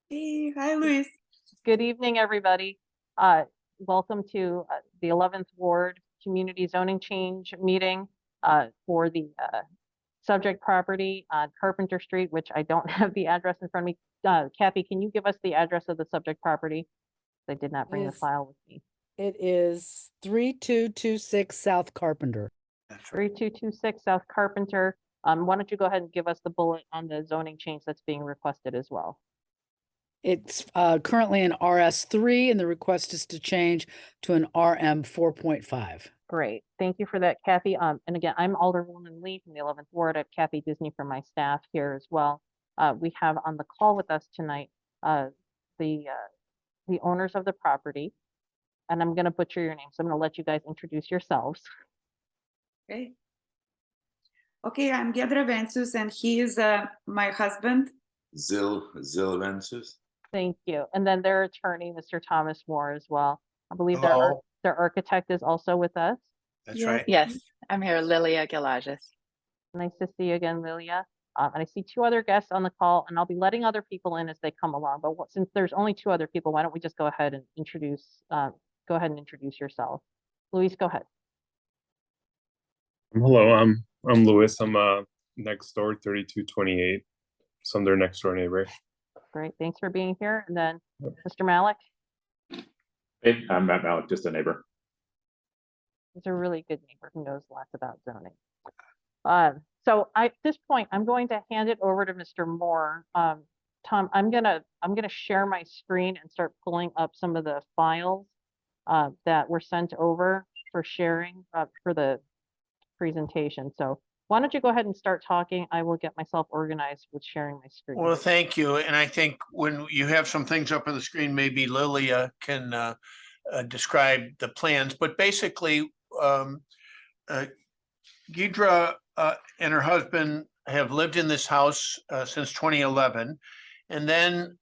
Hey, hi, Luis. Good evening, everybody. Welcome to the 11th Ward Community Zoning Change Meeting for the subject property on Carpenter Street, which I don't have the address in front of me. Kathy, can you give us the address of the subject property? I did not bring the file with me. It is 3226 South Carpenter. That's right. 3226 South Carpenter. Why don't you go ahead and give us the bullet on the zoning change that's being requested as well? It's currently an RS3 and the request is to change to an RM 4.5. Great. Thank you for that, Kathy. And again, I'm Alderwoman Lee from the 11th Ward. I have Kathy Disney from my staff here as well. We have on the call with us tonight the owners of the property, and I'm going to butcher your name, so I'm going to let you guys introduce yourselves. Okay. Okay, I'm Gedra Vencus, and he is my husband. Zil Vencus. Thank you. And then their attorney, Mr. Thomas Moore, as well. I believe Hello. their architect is also with us. That's Yes. right. Yes, I'm here, Lilia Galages. Nice to see you again, Lilia. And I see two other guests on the call, and I'll be letting other people in as they come along. But since there's only two other people, why don't we just go ahead and introduce yourself. Luis, go ahead. Hello, I'm Louis. I'm next door, 3228. So I'm their next door neighbor. Great, thanks for being here. And then Mr. Malik. Hey, I'm Matt Malik, just a neighbor. He's a really good neighbor who knows lots about zoning. So at this point, I'm going to hand it over to Mr. Moore. Tom, I'm gonna share my screen and start pulling up some of the files that were sent over for sharing for the presentation. So why don't you go ahead and start talking? I will get myself organized with sharing my screen. Well, thank you. And I think when you have some things up on the screen, maybe Lilia can describe the plans. But basically, Gidra and her husband have lived in this house since 2011. And then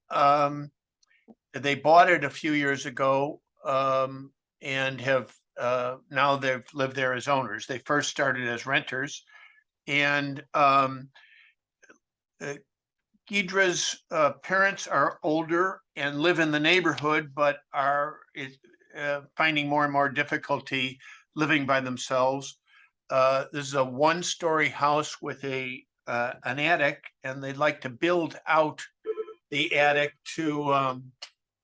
they bought it a few years ago and have now they've lived there as owners. They first started as renters. And Gidra's parents are older and live in the neighborhood, but are finding more and more difficulty living by themselves. This is a one-story house with an attic, and they'd like to build out the attic to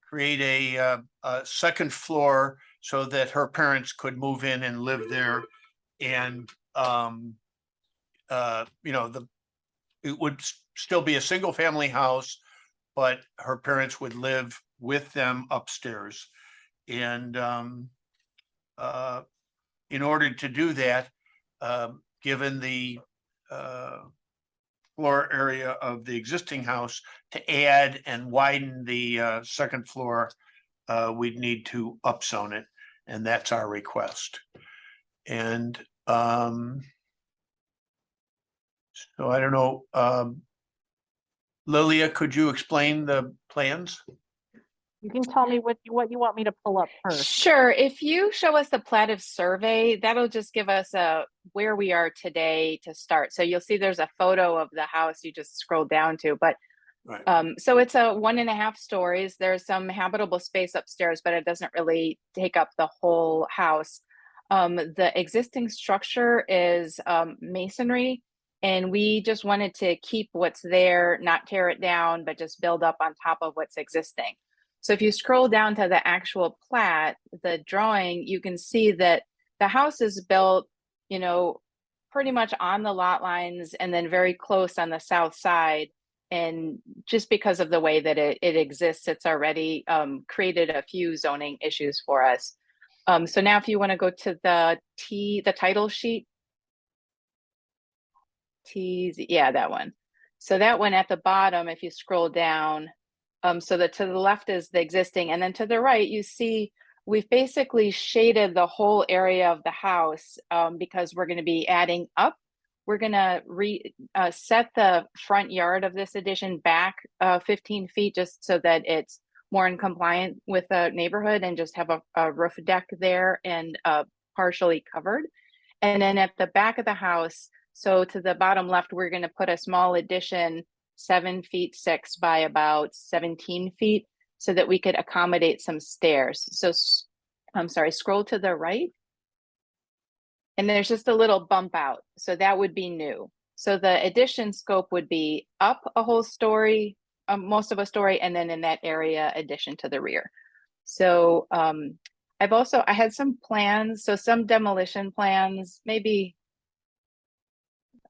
create a second floor so that her parents could move in and live there. And it would still be a single family house, but her parents would live with them upstairs. And in order to do that, given the floor area of the existing house, to add and widen the second floor, we'd need to upzone it, and that's our request. And so I don't know, Lilia, could you explain the plans? You can tell me what you want me to pull up first. Sure. If you show us the platted survey, that'll just give us where we are today to start. So you'll see there's a photo of the house you just scrolled down to, but Right. so it's a 1.5 stories. There's some habitable space upstairs, but it doesn't really take up the whole house. The existing structure is masonry, and we just wanted to keep what's there, not tear it down, but just build up on top of what's existing. So if you scroll down to the actual plat, the drawing, you can see that the house is built, pretty much on the lot lines and then very close on the south side. And just because of the way that it exists, it's already created a few zoning issues for us. So now if you want to go to the title sheet. Yeah, that one. So that one at the bottom, if you scroll down, so that to the left is the existing, and then to the right, you see we've basically shaded the whole area of the house because we're going to be adding up. We're going to set the front yard of this addition back 15 feet just so that it's more in compliance with the neighborhood, and just have a roof deck there and partially covered. And then at the back of the house, so to the bottom left, we're going to put a small addition 7 feet 6 by about 17 feet so that we could accommodate some stairs. So I'm sorry, scroll to the right. And there's just a little bump out. So that would be new. So the addition scope would be up a whole story, most of a story, and then in that area, addition to the rear. So I had some plans, so some demolition plans, maybe,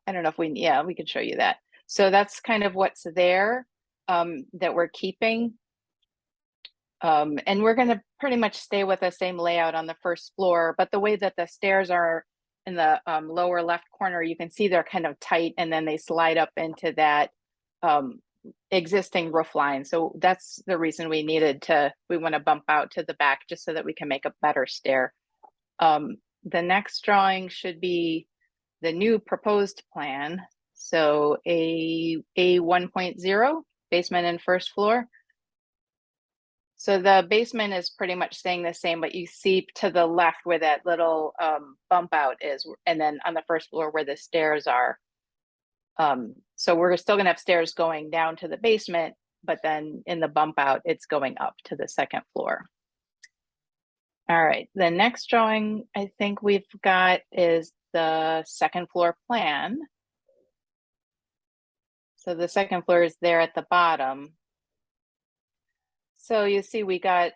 I don't know if we could show you that. So that's kind of what's there that we're keeping. And we're going to pretty much stay with the same layout on the first floor, but the way that the stairs are in the lower left corner, you can see they're kind of tight and then they slide up into that existing roof line. So that's the reason we want to bump out to the back just so that we can make a better stair. The next drawing should be the new proposed plan. So a 1.0 basement and first floor. So the basement is pretty much staying the same, but you see to the left where that little bump out is, and then on the first floor where the stairs are. So we're still gonna have stairs going down to the basement, but then in the bump out, it's going up to the second floor. All right, the next drawing I think we've got is the second floor plan. So the second floor is there at the bottom. So you see we got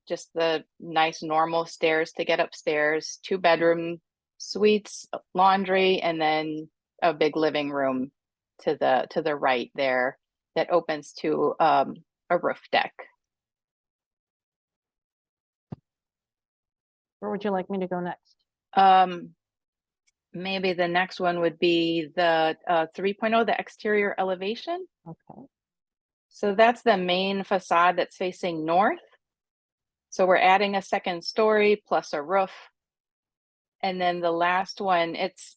just the nice normal stairs to get upstairs, 2-bedroom suites, laundry, and then a big living room to the right there that opens to a roof deck. Where would you like me to go next? Maybe the next one would be the 3.0, the exterior elevation. Okay. So that's the main facade that's facing north. So we're adding a second story plus a roof. And then the last one, it's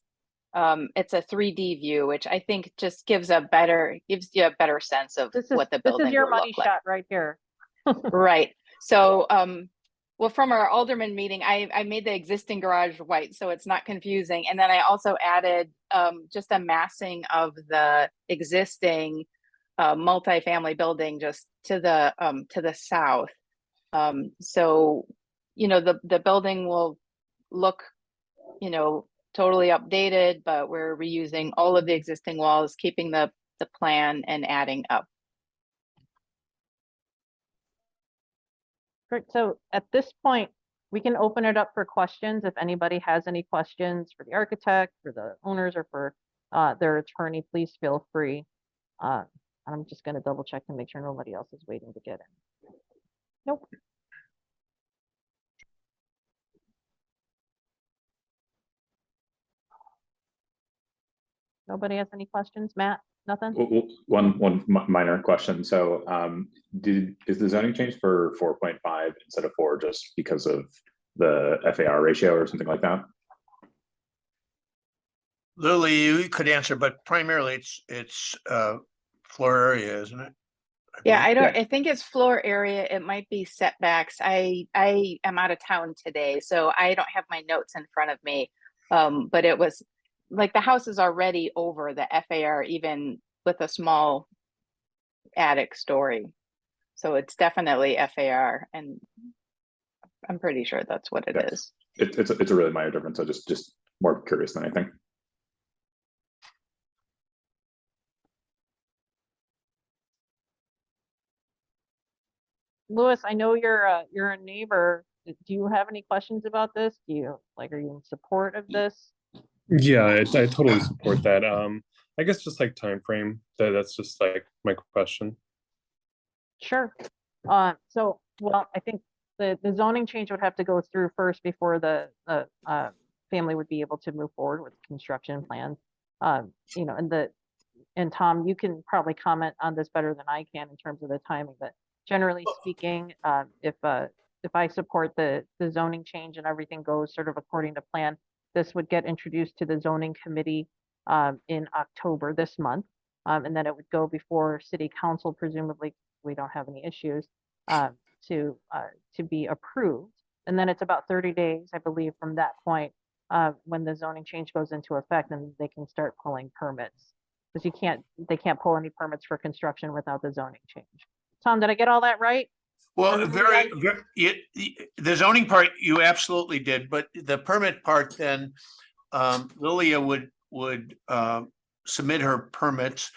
a 3D view, which I think just gives you a better sense of what the building This is your will money look like. shot right here. Right. So well, from our alderman meeting, I made the existing garage white so it's not confusing. And then I also added just a massing of the existing multifamily building just to the south. So, you know, the building will look, you know, totally updated, but we're reusing all of the existing walls, keeping the plan and adding up. Great. So at this point, we can open it up for questions. If anybody has any questions for the architect, for the owners, or for their attorney, please feel free. I'm just going to double check to make sure nobody else is waiting to get in. Nope. Nobody has any questions? Matt, nothing? One minor question. So is the zoning change for 4.5 instead of 4 just because of the FAR ratio or something like that? Lily, you could answer, but primarily it's floor area, isn't it? Yeah, I think it's floor area. It might be setbacks. I am out of town today, so I don't have my notes in front of me. But it was like the house is already over the FAR, even with a small attic story. So it's definitely FAR, and I'm pretty sure that's what it is. It's a really minor difference. So just more curious than anything. Louis, I know you're a neighbor. Do you have any questions about this? Are you in support of this? Yeah, I totally support that. I guess just like time frame. That's just like my question. Sure. So, well, I think the zoning change would have to go through first before the family would be able to move forward with construction plans. You know, and Tom, you can probably comment on this better than I can in terms of the timing, but generally speaking, if I support the zoning change and everything goes sort of according to plan, this would get introduced to the zoning committee in October this month, and then it would go before city council, presumably we don't have any issues, to be approved. And then it's about 30 days, I believe, from that point when the zoning change goes into effect, and they can start pulling permits Because they can't pull any permits for construction without the zoning change. Tom, did I get all that right? Well, Everybody the zoning part, you absolutely did, but the permit part then, Lilia would submit her permits.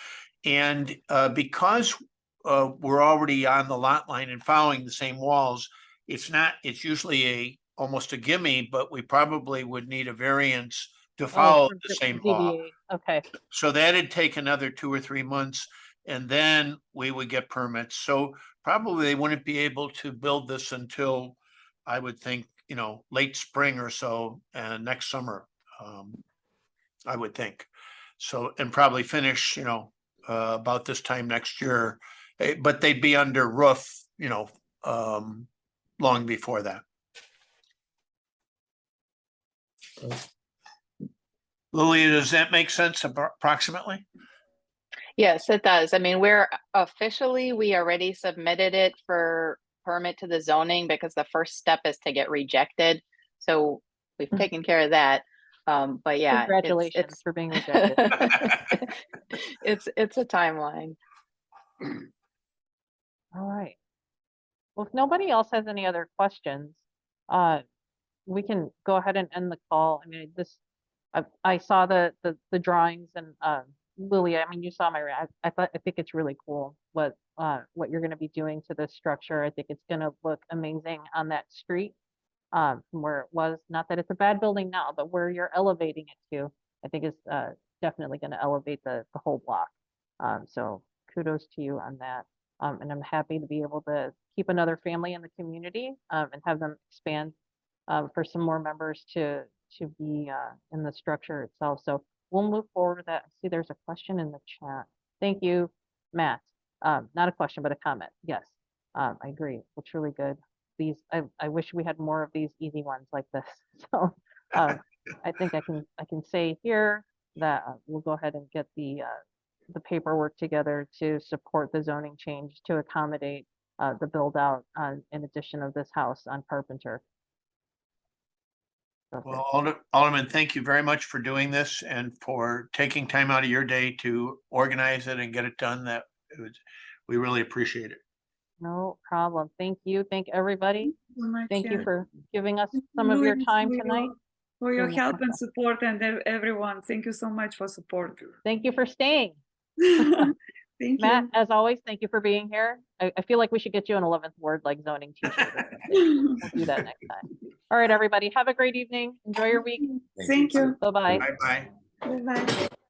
And because we're already on the lot line and following the same walls, it's usually almost a gimme, but we probably would need a variance to follow for the same law. DBA. Okay, So that'd take another 2 or 3 months, and then we would get permits. So probably they wouldn't be able to build this until, I would think, late spring or so, and next summer, I would think. So, and probably finish, about this time next year, but they'd be under roof, long before that. Lilia, does that make sense approximately? Yes, it does. I mean, we already submitted it for permit to the zoning because the first step is to get rejected. So we've taken care of that. But yeah, congratulations for being rejected. it's a timeline. All right. Well, if nobody else has any other questions, we can go ahead and end the call. I mean, I saw the drawings, and Lily, I mean, you saw I think it's really cool what you're going to be doing to this structure. I think it's going to look amazing on that street, from where it was. Not that it's a bad building now, but where you're elevating it to, I think is definitely going to elevate the whole block. So kudos to you on that. And I'm happy to be able to keep another family in the community, and have them expand for some more members to be in the structure itself. So we'll move forward with that. I see there's a question in the chat. Thank you, Matt. Not a question, but a comment. Yes, I agree. Looks really good. I wish we had more of these easy ones like this. So I think I can say here that we'll go ahead and get the paperwork together to support the zoning change to accommodate the build out in addition of this house on Carpenter. Okay. Well, Alderman, thank you very much for doing this and for taking time out of your day to organize it and get it done. We really appreciate it. No problem. Thank you. Thank everybody. So much, Thank you yeah. for giving us some of your Louis, time for tonight. for your Doing help and awesome. support, and everyone. Thank you so much for support. Thank you for staying. Thank Matt, you. as always, thank you for being here. I feel like we should get you an 11th word like zoning t-shirt or something. We'll do that next time. All right, everybody. Have a great evening. Enjoy your week. Thank you. Bye-bye. Bye-bye. Bye-bye.